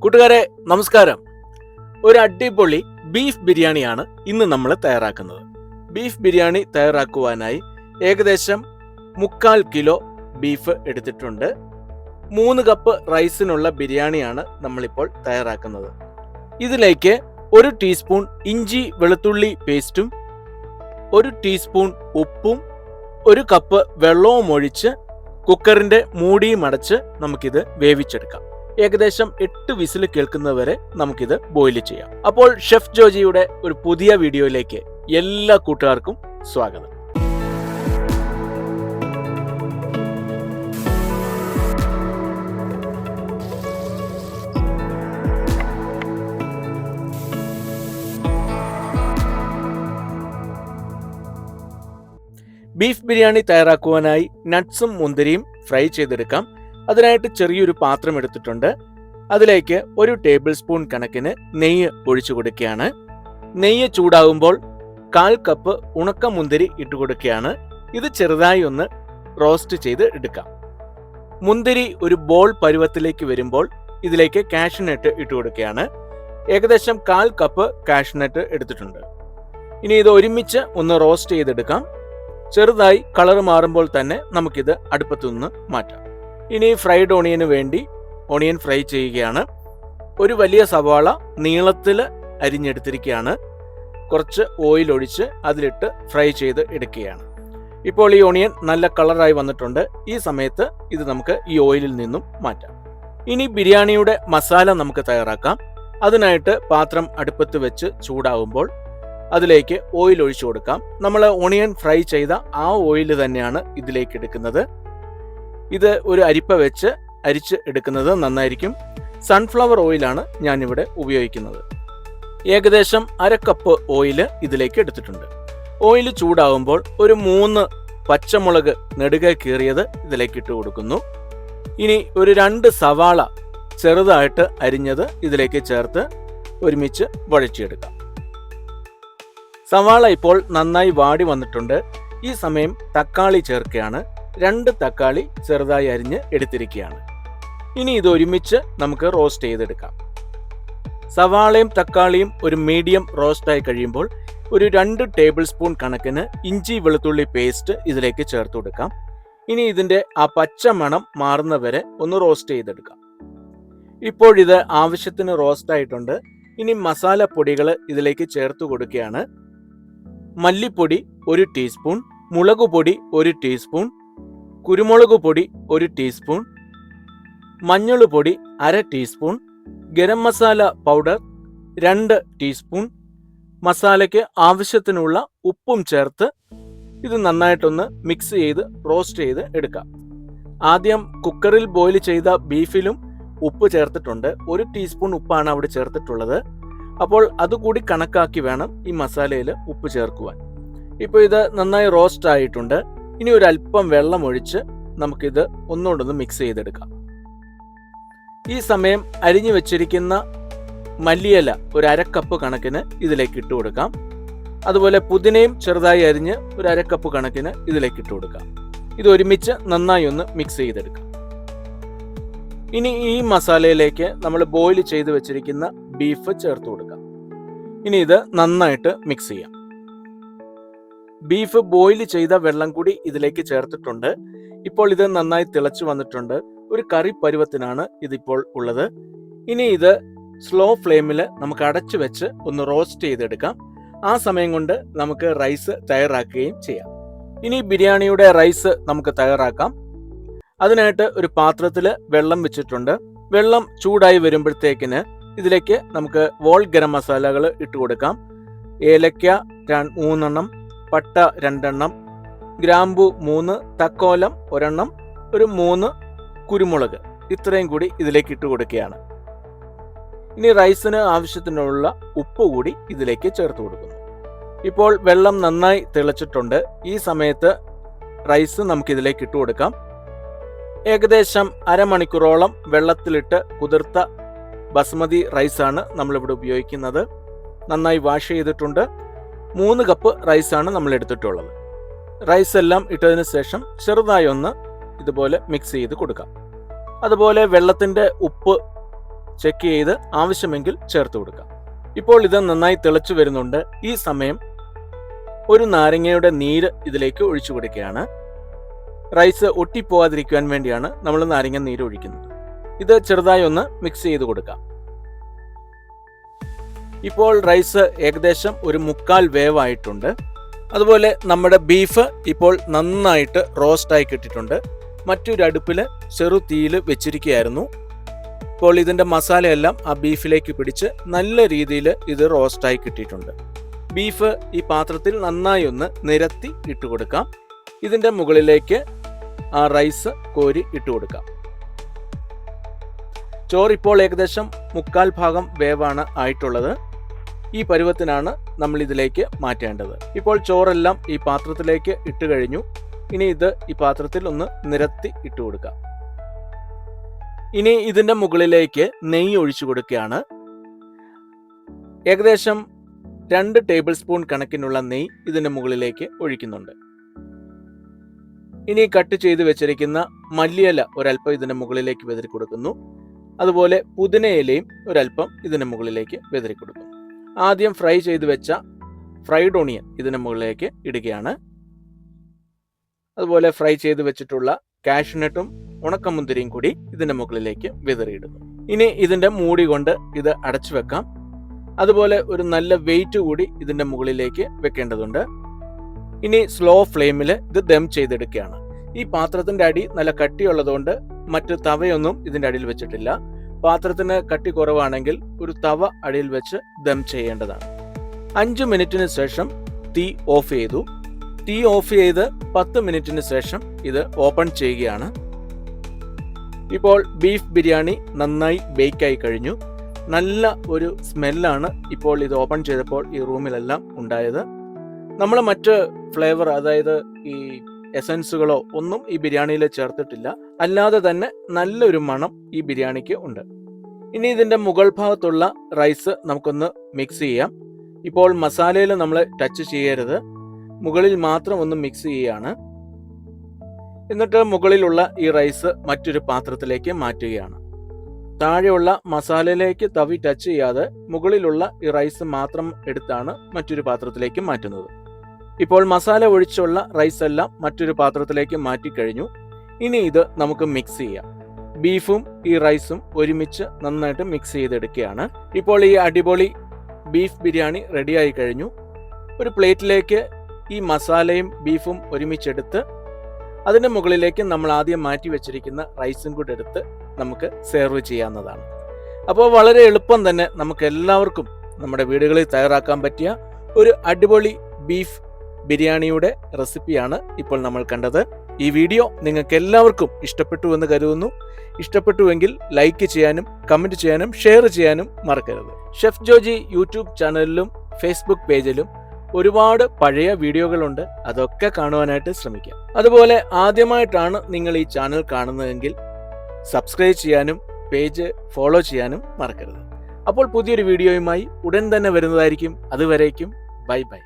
കൂട്ടുകാരെ നമസ്കാരം. ഒരു അടിപൊളി ബീഫ് ബിരിയാണിയാണ് ഇന്ന് നമ്മൾ തയ്യാറാക്കുന്നത്. ബീഫ് ബിരിയാണി തയ്യാറാക്കുവാനായി ഏകദേശം 3/4 കിലോ ബീഫ് എടുത്തിട്ടുണ്ട്. 3 കപ്പ് റൈസിനുള്ള ബിരിയാണിയാണ് നമ്മളിപ്പോൾ തയ്യാറാക്കുന്നത്. ഇതിലേക്ക് 1 ടീസ്പൂൺ ഇഞ്ചി വെളുത്തുള്ളി പേസ്റ്റും 1 ടീസ്പൂൺ ഉപ്പും 1 കപ്പ് വെള്ളവും ഒഴിച്ച് കുക്കറിന്റെ മൂടിയും അടച്ച് നമുക്കിത് വേവിച്ചെടുക്കാം. ഏകദേശം 8 വിസിൽ കേൾക്കുന്നവരെ നമുക്കിത് ബോയിൽ ചെയ്യാം. അപ്പോൾ ഷെഫ് ജോജിയുടെ ഒരു പുതിയ വീഡിയോയിലേക്ക് എല്ലാ കൂട്ടുകാർക്കും സ്വാഗതം. ബീഫ് ബിരിയാണി തയ്യാറാക്കുവാനായി നട്ട്സും മുന്തിരിയും ഫ്രൈ ചെയ്തെടുക്കാം. അതിനായിട്ട് ചെറിയൊരു പാത്രം എടുത്തിട്ടുണ്ട്. അതിലേക്ക് 1 ടേബിൾ സ്പൂൺ കണക്കിന് നെയ്യ് ഒഴിച്ചു കൊടുക്കുകയാണ്. നെയ്യ് ചൂടാകുമ്പോൾ 1/4 കപ്പ് ഉണക്ക മുന്തിരി ഇട്ട് കൊടുക്കുകയാണ്. ഇത് ചെറുതായി ഒന്ന് റോസ്റ്റ് ചെയ്ത് എടുക്കാം. മുന്തിരി ഒരു ബോൾ പരുവത്തിലേക്ക് വരുമ്പോൾ ഇതിലേക്ക് കാഷ്യൂനട്ട് ഇട്ട് കൊടുക്കുകയാണ്. ഏകദേശം 1/4 കപ്പ് കാഷ്യൂനട്ട് എടുത്തിട്ടുണ്ട്. ഇനി ഇത് ഒരുമിച്ച് ഒന്ന് റോസ്റ്റ് ചെയ്തെടുക്കാം. ചെറുതായി കളർ മാറുമ്പോൾ തന്നെ നമുക്കിത് അടുപ്പത്തു നിന്ന് മാറ്റാം. ഇനി ഫ്രൈഡ് ഓണിയന് വേണ്ടി ഓണിയൻ ഫ്രൈ ചെയ്യുകയാണ്. ഒരു വലിയ സവാള നീളത്തിൽ അരിഞ്ഞെടുത്തിരിക്കുകയാണ്. കുറച്ച് ഓയിൽ ഒഴിച്ച് അതിലിട്ട് ഫ്രൈ ചെയ്ത് എടുക്കുകയാണ്. ഇപ്പോൾ ഈ ഓണിയൻ നല്ല കളറായി വന്നിട്ടുണ്ട്. ഈ സമയത്ത് ഇത് നമുക്ക് ഈ ഓയിലിൽ നിന്നും മാറ്റാം. ഇനി ബിരിയാണിയുടെ മസാല നമുക്ക് തയ്യാറാക്കാം. അതിനായിട്ട് പാത്രം അടുപ്പത്ത് വെച്ച് ചൂടാകുമ്പോൾ അതിലേക്ക് ഓയിൽ ഒഴിച്ചു കൊടുക്കാം. നമ്മൾ ഓണിയൻ ഫ്രൈ ചെയ്ത ആ ഓയിൽ തന്നെയാണ് ഇതിലേക്ക് എടുക്കുന്നത്. ഇത് ഒരു അരിപ്പ വെച്ച് അരിച്ച് എടുക്കുന്നത് നന്നായിരിക്കും. സൺഫ്ലവർ ഓയിലാണ് ഞാനിവിടെ ഉപയോഗിക്കുന്നത്. ഏകദേശം 1/2 കപ്പ് ഓയിൽ ഇതിലേക്ക് എടുത്തിട്ടുണ്ട്. ഓയിൽ ചൂടാകുമ്പോൾ ഒരു 3 പച്ചമുളക് നെടുകെ കീറിയത് ഇതിലേക്ക് ഇട്ട് കൊടുക്കുന്നു. ഇനി ഒരു 2 സവാള ചെറുതായിട്ട് അരിഞ്ഞത് ഇതിലേക്ക് ചേർത്ത് ഒരുമിച്ച് വഴറ്റിയെടുക്കാം. സവാള ഇപ്പോൾ നന്നായി വാടി വന്നിട്ടുണ്ട്. ഈ സമയം തക്കാളി ചേർക്കുകയാണ്. 2 തക്കാളി ചെറുതായി അരിഞ്ഞ് എടുത്തിരിക്കുകയാണ്. ഇനി ഇത് ഒരുമിച്ച് നമുക്ക് റോസ്റ്റ് ചെയ്തെടുക്കാം. സവാളയും തക്കാളിയും ഒരു മീഡിയം റോസ്റ്റായി കഴിയുമ്പോൾ ഒരു 2 ടേബിൾ സ്പൂൺ കണക്കിന് ഇഞ്ചി വെളുത്തുള്ളി പേസ്റ്റ് ഇതിലേക്ക് ചേർത്ത് കൊടുക്കാം. ഇനി ഇതിൻ്റെ ആ പച്ച മണം മാറുന്നവരെ ഒന്ന് റോസ്റ്റ് ചെയ്തെടുക്കാം. ഇപ്പോഴിത് ആവശ്യത്തിന് റോസ്റ്റ് ആയിട്ടുണ്ട്. ഇനി മസാല പൊടികൾ ഇതിലേക്ക് ചേർത്ത് കൊടുക്കുകയാണ്. മല്ലിപ്പൊടി 1 ടീസ്പൂൺ, മുളകുപൊടി 1 ടീസ്പൂൺ, കുരുമുളക് പൊടി 1 ടീസ്പൂൺ, മഞ്ഞൾ പൊടി 1/2 teaspoon, garam masala powder 2 teaspoon, മസാലയ്ക്ക് ആവശ്യത്തിനുള്ള ഉപ്പും ചേർത്ത് ഇത് നന്നായിട്ടൊന്ന് മിക്സ് ചെയ്ത് റോസ്റ്റ് ചെയ്ത് എടുക്കാം. ആദ്യം കുക്കറിൽ ബോയിൽ ചെയ്ത ബീഫിലും ഉപ്പ് ചേർത്തിട്ടുണ്ട്. 1 ടീസ്പൂൺ ഉപ്പാണ് അവിടെ ചേർത്തിട്ടുള്ളത്. അപ്പോൾ അതുകൂടി കണക്കാക്കി വേണം ഈ മസാലയിൽ ഉപ്പ് ചേർക്കുവാൻ. ഇപ്പോൾ ഇത് നന്നായി റോസ്റ്റ് ആയിട്ടുണ്ട്. ഇനി ഒരു അല്പം വെള്ളം ഒഴിച്ച് നമുക്കിത് ഒന്നുകൊണ്ടൊന്ന് മിക്സ് ചെയ്തെടുക്കാം. ഈ സമയം അരിഞ്ഞു വെച്ചിരിക്കുന്ന മല്ലിയില ഒരു 1/2 കപ്പ് കണക്കിന് ഇതിലേക്ക് ഇട്ട് കൊടുക്കാം. അതുപോലെ പുതിനയും ചെറുതായി അരിഞ്ഞ് ഒരു 1/2 കപ്പ് കണക്കിന് ഇതിലേക്ക് ഇട്ട് കൊടുക്കാം. ഇത് ഒരുമിച്ച് നന്നായി ഒന്ന് മിക്സ് ചെയ്തെടുക്കാം. ഇനി ഈ മസാലയിലേക്ക് നമ്മൾ ബോയിൽ ചെയ്ത് വെച്ചിരിക്കുന്ന ബീഫ് ചേർത്ത് കൊടുക്കാം. ഇനി ഇത് നന്നായിട്ട് മിക്സ് ചെയ്യാം. ബീഫ് ബോയിൽ ചെയ്ത വെള്ളം കൂടി ഇതിലേക്ക് ചേർത്തിട്ടുണ്ട്. ഇപ്പോൾ ഇത് നന്നായി തിളച്ചു വന്നിട്ടുണ്ട്. ഒരു കറി പരുവത്തിനാണ് ഇതിപ്പോൾ ഉള്ളത്. ഇനി ഇത് സ്ലോ ഫ്ലെയിമിൽ നമുക്ക് അടച്ചു വെച്ച് ഒന്ന് റോസ്റ്റ് ചെയ്തെടുക്കാം. ആ സമയം കൊണ്ട് നമുക്ക് റൈസ് തയ്യാറാക്കുകയും ചെയ്യാം. ഇനി ബിരിയാണിയുടെ റൈസ് നമുക്ക് തയ്യാറാക്കാം. അതിനായിട്ട് ഒരു പാത്രത്തിൽ വെള്ളം വെച്ചിട്ടുണ്ട്. വെള്ളം ചൂടായി വരുമ്പോഴത്തേക്കിന് ഇതിലേക്ക് നമുക്ക് വോൾ ഗരം മസാലകൾ ഇട്ട് കൊടുക്കാം. ഏലക്ക 3 എണ്ണം, പട്ട 2 എണ്ണം, ഗ്രാമ്പു 3, തക്കോലം 1 എണ്ണം, ഒരു 3 കുരുമുളക്, ഇത്രയും കൂടി ഇതിലേക്ക് ഇട്ട് കൊടുക്കുകയാണ്. ഇനി റൈസിന് ആവശ്യത്തിനുള്ള ഉപ്പ് കൂടി ഇതിലേക്ക് ചേർത്ത് കൊടുക്കുന്നു. ഇപ്പോൾ വെള്ളം നന്നായി തിളച്ചിട്ടുണ്ട്. ഈ സമയത്ത് റൈസ് നമുക്കിതിലേക്ക് ഇട്ട് കൊടുക്കാം. ഏകദേശം അരമണിക്കൂറോളം വെള്ളത്തിലിട്ട് കുതിർത്ത ബസ്മതി റൈസാണ് നമ്മളിവിടെ ഉപയോഗിക്കുന്നത്. നന്നായി വാഷ് ചെയ്തിട്ടുണ്ട്. 3 കപ്പ് റൈസാണ് നമ്മൾ എടുത്തിട്ടുള്ളത്. റൈസ് എല്ലാം ഇട്ടതിന് ശേഷം ചെറുതായി ഒന്ന് ഇതുപോലെ മിക്സ് ചെയ്ത് കൊടുക്കാം. അതുപോലെ വെള്ളത്തിൻ്റെ ഉപ്പ് ചെക്ക് ചെയ്ത് ആവശ്യമെങ്കിൽ ചേർത്ത് കൊടുക്കാം. ഇപ്പോൾ ഇത് നന്നായി തിളച്ചു വരുന്നുണ്ട്. ഈ സമയം ഒരു നാരങ്ങയുടെ നീര് ഇതിലേക്ക് ഒഴിച്ചു കൊടുക്കുകയാണ്. റൈസ് ഒട്ടിപ്പോവാതിരിക്കുവാൻ വേണ്ടിയാണ് നമ്മൾ നാരങ്ങ നീര് ഒഴിക്കുന്നത്. ഇത് ചെറുതായി ഒന്ന് മിക്സ് ചെയ്ത് കൊടുക്കാം. ഇപ്പോൾ റൈസ് ഏകദേശം ഒരു 1/4 വേവായിട്ടുണ്ട്. അതുപോലെ നമ്മുടെ ബീഫ് ഇപ്പോൾ നന്നായിട്ട് റോസ്റ്റായി കിട്ടിയിട്ടുണ്ട്. മറ്റൊരു അടുപ്പിൽ ചെറു തീയിൽ വെച്ചിരിക്കുകയായിരുന്നു. ഇപ്പോൾ ഇതിൻ്റെ മസാലയെല്ലാം ആ ബീഫിലേക്ക് പിടിച്ച് നല്ല രീതിയിൽ ഇത് റോസ്റ്റായി കിട്ടിയിട്ടുണ്ട്. ബീഫ് ഈ പാത്രത്തിൽ നന്നായി ഒന്ന് നിരത്തി ഇട്ട് കൊടുക്കാം. ഇതിൻ്റെ മുകളിലേക്ക് ആ റൈസ് കോരി ഇട്ട് കൊടുക്കാം. ചോറിപ്പോൾ ഏകദേശം 1/4 ഭാഗം വേവാണ് ആയിട്ടുള്ളത്. ഈ പരുവത്തിനാണ് നമ്മൾ ഇതിലേക്ക് മാറ്റേണ്ടത്. ഇപ്പോൾ ചോറെല്ലാം ഈ പാത്രത്തിലേക്ക് ഇട്ട് കഴിഞ്ഞു. ഇനി ഇത് ഈ പാത്രത്തിൽ ഒന്ന് നിരത്തി ഇട്ട് കൊടുക്കാം. ഇനി ഇതിൻ്റെ മുകളിലേക്ക് നെയ്യ് ഒഴിച്ചു കൊടുക്കുകയാണ്. ഏകദേശം 2 ടേബിൾ സ്പൂൺ കണക്കിനുള്ള നെയ്യ് ഇതിൻ്റെ മുകളിലേക്ക് ഒഴിക്കുന്നുണ്ട്. ഇനി കട്ട് ചെയ്ത് വെച്ചിരിക്കുന്ന മല്ലിയില ഒരല്പം ഇതിൻ്റെ മുകളിലേക്ക് വിതറി കൊടുക്കുന്നു. അതുപോലെ പുതിനയിലയും ഒരല്പം ഇതിൻ്റെ മുകളിലേക്ക് വിതറി കൊടുക്കുന്നു. ആദ്യം ഫ്രൈ ചെയ്ത് വെച്ച ഫ്രൈഡ് ഓണിയൻ ഇതിൻ്റെ മുകളിലേക്ക് ഇടുകയാണ്. അതുപോലെ ഫ്രൈ ചെയ്ത് വെച്ചിട്ടുള്ള കാഷ്നട്ടും ഉണക്കമുന്തിരിയും കൂടി ഇതിൻ്റെ മുകളിലേക്ക് വിതറിയിടുന്നു. ഇനി ഇതിൻ്റെ മൂടി കൊണ്ട് ഇത് അടച്ചു വെക്കാം. അതുപോലെ ഒരു നല്ല വെയിറ്റ് കൂടി ഇതിൻ്റെ മുകളിലേക്ക് വെക്കേണ്ടതുണ്ട്. ഇനി സ്ലോ ഫ്ലെയിമിൽ ഇത് ദം ചെയ്തെടുക്കുകയാണ്. ഈ പാത്രത്തിൻ്റെ അടി നല്ല കട്ടിയുള്ളതുകൊണ്ട് മറ്റ് തവയൊന്നും ഇതിൻ്റെ അടിയിൽ വെച്ചിട്ടില്ല. പാത്രത്തിന് കട്ടി കുറവാണെങ്കിൽ ഒരു തവ അടിയിൽ വെച്ച് ദം ചെയ്യേണ്ടതാണ്. 5 മിനിറ്റിന് ശേഷം തീ ഓഫ് ചെയ്തു. തീ ഓഫ് ചെയ്ത് 10 മിനിറ്റിന് ശേഷം ഇത് ഓപ്പൺ ചെയ്യുകയാണ്. ഇപ്പോൾ ബീഫ് ബിരിയാണി നന്നായി ബേക്കായി കഴിഞ്ഞു. നല്ല ഒരു സ്മെല്ലാണ് ഇപ്പോൾ ഇത് ഓപ്പൺ ചെയ്തപ്പോൾ ഈ റൂമിലെല്ലാം ഉണ്ടായത്. നമ്മൾ മറ്റ് ഫ്ലേവർ, അതായത് ഈ എസൻസുകളോ ഒന്നും ഈ ബിരിയാണിയിൽ ചേർത്തിട്ടില്ല. അല്ലാതെ തന്നെ നല്ലൊരു മണം ഈ ബിരിയാണിക്ക് ഉണ്ട്. ഇനി ഇതിൻ്റെ മുകൾ ഭാഗത്തുള്ള റൈസ് നമുക്കൊന്ന് മിക്സ് ചെയ്യാം. ഇപ്പോൾ മസാലയിൽ നമ്മൾ ടച്ച് ചെയ്യരുത്, മുകളിൽ മാത്രം ഒന്ന് മിക്സ് ചെയ്യുകയാണ്. എന്നിട്ട് മുകളിലുള്ള ഈ റൈസ് മറ്റൊരു പാത്രത്തിലേക്ക് മാറ്റുകയാണ്. താഴെയുള്ള മസാലയിലേക്ക് തവി ടച്ച് ചെയ്യാതെ മുകളിലുള്ള ഈ റൈസ് മാത്രം എടുത്താണ് മറ്റൊരു പാത്രത്തിലേക്ക് മാറ്റുന്നത്. ഇപ്പോൾ മസാല ഒഴിച്ചുള്ള റൈസ് എല്ലാം മറ്റൊരു പാത്രത്തിലേക്ക് മാറ്റിക്കഴിഞ്ഞു. ഇനി ഇത് നമുക്ക് മിക്സ് ചെയ്യാം. ബീഫും ഈ റൈസും ഒരുമിച്ച് നന്നായിട്ട് മിക്സ് ചെയ്തെടുക്കുകയാണ്. ഇപ്പോൾ ഈ അടിപൊളി ബീഫ് ബിരിയാണി റെഡിയായി കഴിഞ്ഞു. ഒരു പ്ലേറ്റിലേക്ക് ഈ മസാലയും ബീഫും ഒരുമിച്ചെടുത്ത് അതിൻ്റെ മുകളിലേക്ക് നമ്മൾ ആദ്യം മാറ്റി വെച്ചിരിക്കുന്ന റൈസും കൂടെ എടുത്ത് നമുക്ക് സെർവ് ചെയ്യാവുന്നതാണ്. അപ്പോൾ വളരെ എളുപ്പം തന്നെ നമുക്ക് എല്ലാവർക്കും നമ്മുടെ വീടുകളിൽ തയ്യാറാക്കാൻ പറ്റിയ ഒരു അടിപൊളി ബീഫ് ബിരിയാണിയുടെ റെസിപ്പിയാണ് ഇപ്പോൾ നമ്മൾ കണ്ടത്. ഈ വീഡിയോ നിങ്ങൾക്ക് എല്ലാവർക്കും ഇഷ്ടപ്പെട്ടു എന്ന് കരുതുന്നു. ഇഷ്ടപ്പെട്ടുവെങ്കിൽ ലൈക്ക് ചെയ്യാനും കമൻറ്റ് ചെയ്യാനും ഷെയർ ചെയ്യാനും മറക്കരുത്. ഷെഫ് ജോജി യൂട്യൂബ് ചാനലിലും ഫേസ്ബുക്ക് പേജിലും ഒരുപാട് പഴയ വീഡിയോകളുണ്ട്. അതൊക്കെ കാണുവാനായിട്ട് ശ്രമിക്കാം. അതുപോലെ ആദ്യമായിട്ടാണ് നിങ്ങൾ ഈ ചാനൽ കാണുന്നതെങ്കിൽ സബ്സ്ക്രൈബ് ചെയ്യാനും പേജ് ഫോളോ ചെയ്യാനും മറക്കരുത്. അപ്പോൾ പുതിയൊരു വീഡിയോയുമായി ഉടൻ തന്നെ വരുന്നതായിരിക്കും. അതുവരേക്കും ബൈ ബൈ.